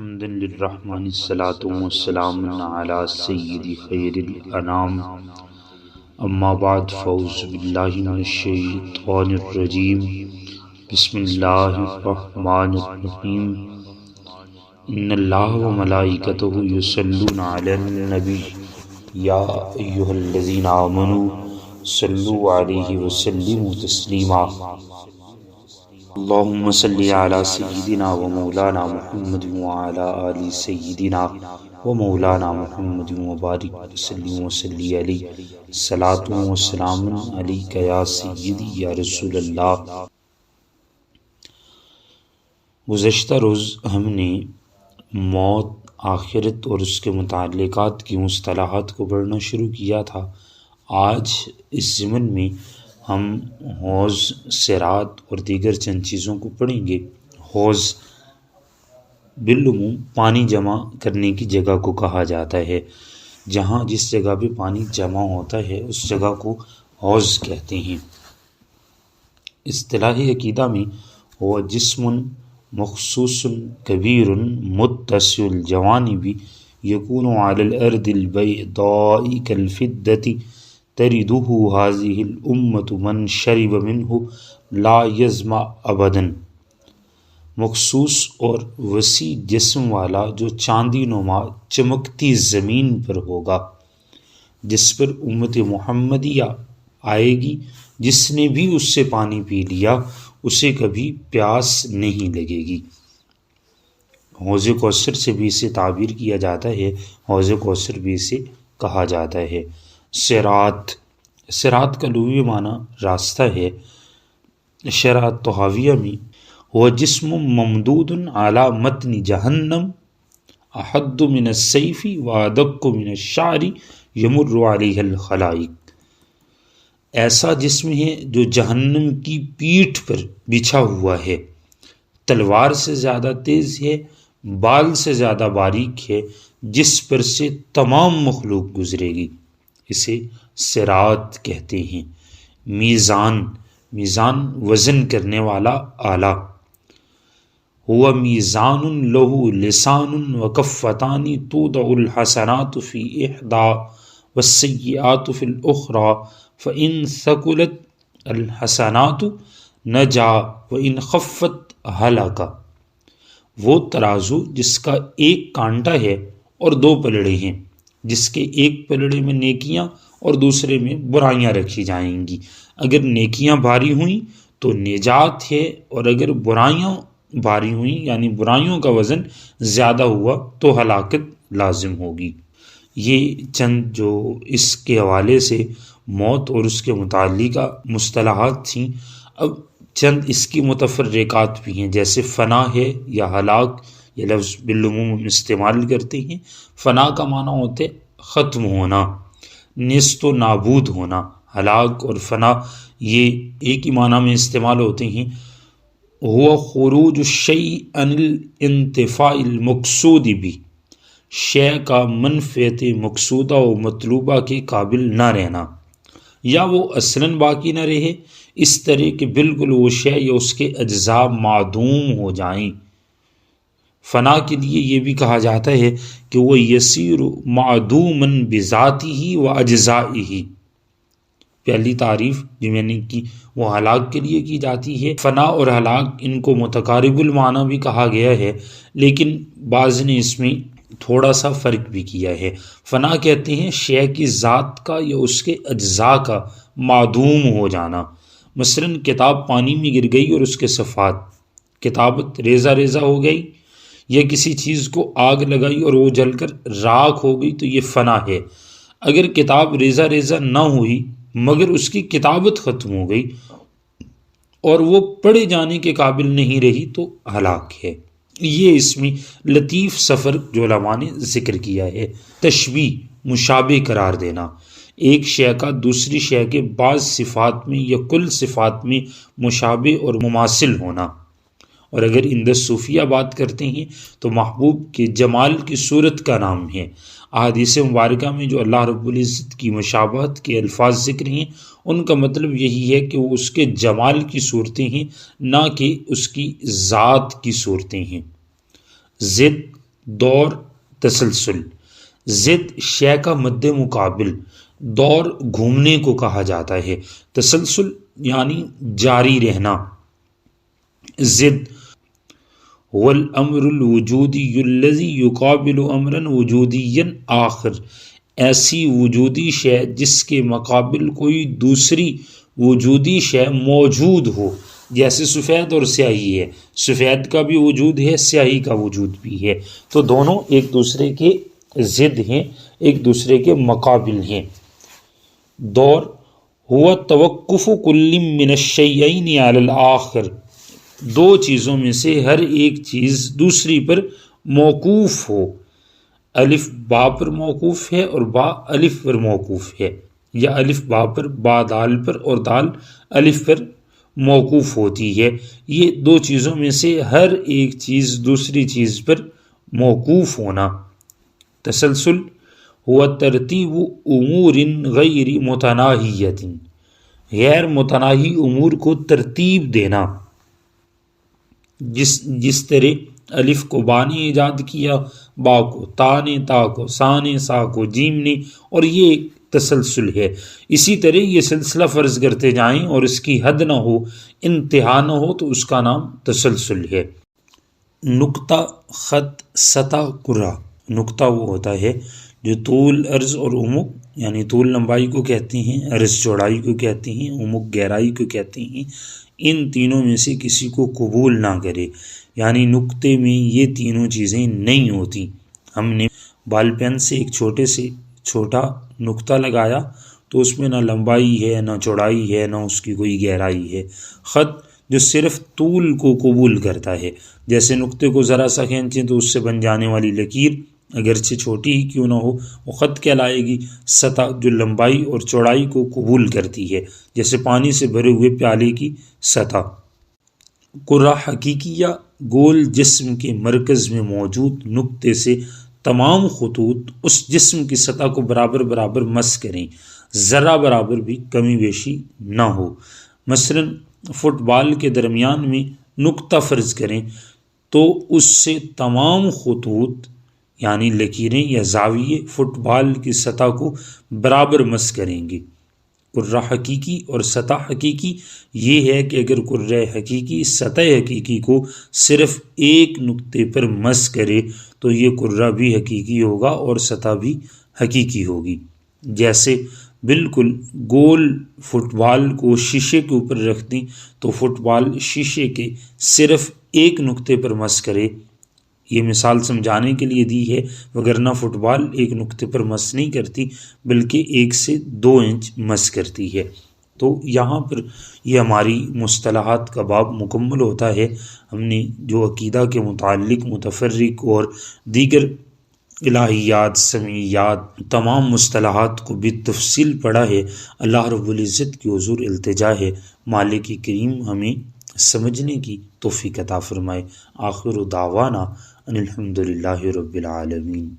حمدا للرحمن الصلاة والسلام على سید خیر الانام اما بعد فاعوذ باللہ من الشیطان الرجیم بسم اللہ الرحمن الرحیم ان اللہ وملائکتہ یصلون علی النبی یا ایہا الذین آمنوا صلوا علیہ وسلموا تسلیما اللہم صلی علی سیدنا و مولانا محمد وعلی آل سیدنا و مولانا محمد وبارک وسلم وصلی علیہ الصلاۃ والسلام علیک یا سیدی یا رسول اللہ۔ گزشتہ روز ہم نے موت، آخرت اور اس کے متعلقات کی مصطلحات کو پڑھنا شروع کیا تھا۔ آج اس ضمن میں ہم حوض، صراط اور دیگر چند چیزوں کو پڑھیں گے۔ حوض بالعموم پانی جمع کرنے کی جگہ کو کہا جاتا ہے۔ جہاں جس جگہ پہ پانی جمع ہوتا ہے اس جگہ کو حوض کہتے ہیں۔ اصطلاح عقیدہ میں وہ جسم مخصوص کبیر متسع الجوانب یکون علی الارض البیضاء کالفدۃ تردہ هذه الامة من شرب منہ لا یظمأ ابدا۔ مخصوص اور وسیع جسم والا جو چاندی نما چمکتی زمین پر ہوگا، جس پر امت محمدیہ آئے گی، جس نے بھی اس سے پانی پی لیا اسے کبھی پیاس نہیں لگے گی۔ حوض کوثر سے بھی اسے تعبیر کیا جاتا ہے، حوض کوثر بھی اسے کہا جاتا ہے۔ صراط کا لغوی معنی راستہ ہے۔ شرح طحاویہ میں وہ جسم ممدود علی متن جہنم احد من السیف وادق من الشعر یمر علیہ الخلائق۔ ایسا جسم ہے جو جہنم کی پیٹھ پر بچھا ہوا ہے، تلوار سے زیادہ تیز ہے، بال سے زیادہ باریک ہے، جس پر سے تمام مخلوق گزرے گی، اسے صراط کہتے ہیں۔ میزان وزن کرنے والا آلہ، ہوا میزان لہ لسان وکفتان توضع الحسنات فی احدی والسیئات فی الاخری فإن ثقلت الحسنات نجا وإن خفت ہلک۔ وہ ترازو جس کا ایک کانٹا ہے اور دو پلڑے ہیں، جس کے ایک پلڑے میں نیکیاں اور دوسرے میں برائیاں رکھی جائیں گی۔ اگر نیکیاں بھاری ہوئیں تو نجات ہے، اور اگر برائیاں بھاری ہوئیں یعنی برائیوں کا وزن زیادہ ہوا تو ہلاکت لازم ہوگی۔ یہ چند جو اس کے حوالے سے موت اور اس کے متعلقہ مصطلحات تھیں۔ اب چند اس کی متفرقات بھی ہیں، جیسے فنا ہے یا ہلاک، یہ لفظ بالعموم استعمال کرتے ہیں۔ فنا کا معنی ہوتا ہے ختم ہونا، نیست و نابود ہونا۔ ہلاک اور فنا یہ ایک ہی معنی میں استعمال ہوتے ہیں۔ ہوا خروج الشیء عن الانتفاع المقصود بھی، شے کا منفعت مقصودہ و مطلوبہ کے قابل نہ رہنا، یا وہ اصلاً باقی نہ رہے، اس طرح کہ بالکل وہ شے یا اس کے اجزاء معدوم ہو جائیں۔ فنا کے لیے یہ بھی کہا جاتا ہے کہ وہ یسیر معدوما بذاتہ و اجزائہ۔ پہلی تعریف جو میں نے کی وہ ہلاک کے لیے کی جاتی ہے۔ فنا اور ہلاک ان کو متقارب المعنی بھی کہا گیا ہے، لیکن بعض نے اس میں تھوڑا سا فرق بھی کیا ہے۔ فنا کہتے ہیں شے کی ذات کا یا اس کے اجزاء کا معدوم ہو جانا۔ مثلاً کتاب پانی میں گر گئی اور اس کے صفحات، کتابت ریزہ ریزہ ہو گئی، یا کسی چیز کو آگ لگائی اور وہ جل کر راکھ ہو گئی تو یہ فنا ہے۔ اگر کتاب ریزہ ریزہ نہ ہوئی مگر اس کی کتابت ختم ہو گئی اور وہ پڑھے جانے کے قابل نہیں رہی تو ہلاک ہے۔ یہ اس میں لطیف سفر جو علماء نے ذکر کیا ہے۔ تشبیہ، مشابہ قرار دینا، ایک شے کا دوسری شے کے بعض صفات میں یا کل صفات میں مشابہ اور مماثل ہونا۔ اور اگر عند صوفیہ بات کرتے ہیں تو محبوب کے جمال کی صورت کا نام ہے۔ احادیث مبارکہ میں جو اللہ رب العزت کی مشابہت کے الفاظ ذکر ہیں ان کا مطلب یہی ہے کہ وہ اس کے جمال کی صورتیں ہیں، نہ کہ اس کی ذات کی صورتیں ہیں۔ ضد دور تسلسل، ضد شے کا مد مقابل، دور گھومنے کو کہا جاتا ہے، تسلسل یعنی جاری رہنا، ضد والامر الوجودی الذی یقابل امرا وجودیا آخر، ایسی وجودی شے جس کے مقابل کوئی دوسری وجودی شے موجود ہو، جیسے سفید اور سیاہی ہے، سفید کا بھی وجود ہے، سیاہی کا وجود بھی ہے، تو دونوں ایک دوسرے کے ضد ہیں، ایک دوسرے کے مقابل ہیں۔ دور ہوا توقف کل من الشیئین علی الآخر، دو چیزوں میں سے ہر ایک چیز دوسری پر موقوف ہو، الف با پر موقوف ہے اور با الف پر موقوف ہے، یا الف با پر، با دال پر اور دال الف پر موقوف ہوتی ہے، یہ دو چیزوں میں سے ہر ایک چیز دوسری چیز پر موقوف ہونا۔ تسلسل ہوا ترتیب امور غیر متناہیۃ، غیر متناہی امور کو ترتیب دینا، جس طرح الف کو با نے ایجاد کیا، با کو تا نے، تا کو سا نے، سا کو جیم نے، اور یہ ایک تسلسل ہے۔ اسی طرح یہ سلسلہ فرض کرتے جائیں اور اس کی حد نہ ہو، انتہا نہ ہو، تو اس کا نام تسلسل ہے۔ نقطہ، خط، سطح، کرہ۔ نقطہ وہ ہوتا ہے جو طول، عرض اور عمق، یعنی طول لمبائی کو کہتے ہیں، عرض چوڑائی کو کہتے ہیں، عمق گہرائی کو کہتے ہیں، ان تینوں میں سے کسی کو قبول نہ کرے، یعنی نقطے میں یہ تینوں چیزیں نہیں ہوتی۔ ہم نے بال پین سے ایک چھوٹے سے چھوٹا نقطہ لگایا تو اس میں نہ لمبائی ہے، نہ چوڑائی ہے، نہ اس کی کوئی گہرائی ہے۔ خط جو صرف طول کو قبول کرتا ہے، جیسے نقطے کو ذرا سا کھینچیں تو اس سے بن جانے والی لکیر اگرچہ چھوٹی ہی کیوں نہ ہو وہ خط کہلائے گی۔ سطح جو لمبائی اور چوڑائی کو قبول کرتی ہے، جیسے پانی سے بھرے ہوئے پیالے کی سطح۔ کرہ حقیقیہ گول جسم کے مرکز میں موجود نقطے سے تمام خطوط اس جسم کی سطح کو برابر برابر مس کریں، ذرہ برابر بھی کمی بیشی نہ ہو۔ مثلا فٹ بال کے درمیان میں نقطہ فرض کریں تو اس سے تمام خطوط یعنی لکیریں یا زاویے فٹ بال کی سطح کو برابر مس کریں گے۔ کرہ حقیقی اور سطح حقیقی یہ ہے کہ اگر کرہ حقیقی سطح حقیقی کو صرف ایک نقطے پر مس کرے تو یہ کرہ بھی حقیقی ہوگا اور سطح بھی حقیقی ہوگی۔ جیسے بالکل گول فٹ بال کو شیشے کے اوپر رکھ دیں تو فٹ بال شیشے کے صرف ایک نقطے پر مس کرے، یہ مثال سمجھانے کے لیے دی ہے، وگرنہ فٹ بال ایک نقطے پر مس نہیں کرتی بلکہ 1 سے 2 انچ مس کرتی ہے۔ تو یہاں پر یہ ہماری مصطلحات کا باب مکمل ہوتا ہے۔ ہم نے جو عقیدہ کے متعلق متفرق اور دیگر الہیات، سمیعیات، تمام مصطلحات کو بالتفصیل پڑھا ہے، اللہ رب العزت کی حضور التجا ہے مالک کریم ہمیں سمجھنے کی توفیق عطا فرمائے۔ آخر دعوانا ان الحمد للہ رب العالمین۔